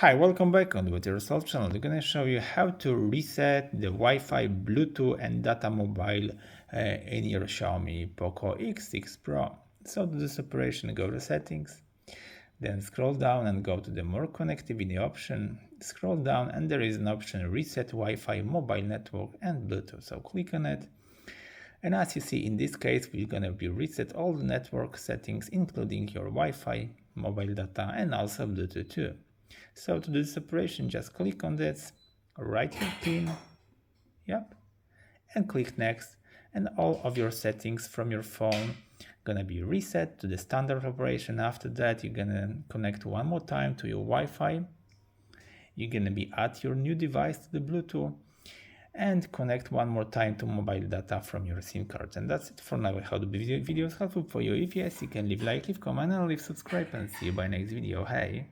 Hi, welcome back on the With Yourself channel. I'm gonna show you how to reset the Wi-Fi, Bluetooth and data mobile in your Xiaomi Poco X6 Pro. So to this operation, go to settings, then scroll down and go to the more connectivity option. Scroll down and there is an option reset Wi-Fi, mobile network and Bluetooth. So click on it. And as you see, in this case, we're gonna be reset all the network settings, including your Wi-Fi, mobile data, and also Bluetooth too. So to do this operation, just click on this, write your PIN, and click next, and all of your settings from your phone gonna be reset to the standard operation. After that, you're gonna connect one more time to your Wi-Fi. You're gonna be add your new device to the Bluetooth and connect one more time to mobile data from your SIM card. And that's it for now. I hope the video is helpful for you. If yes, you can leave like, leave comment, and leave subscribe, and see you by next video. Hey!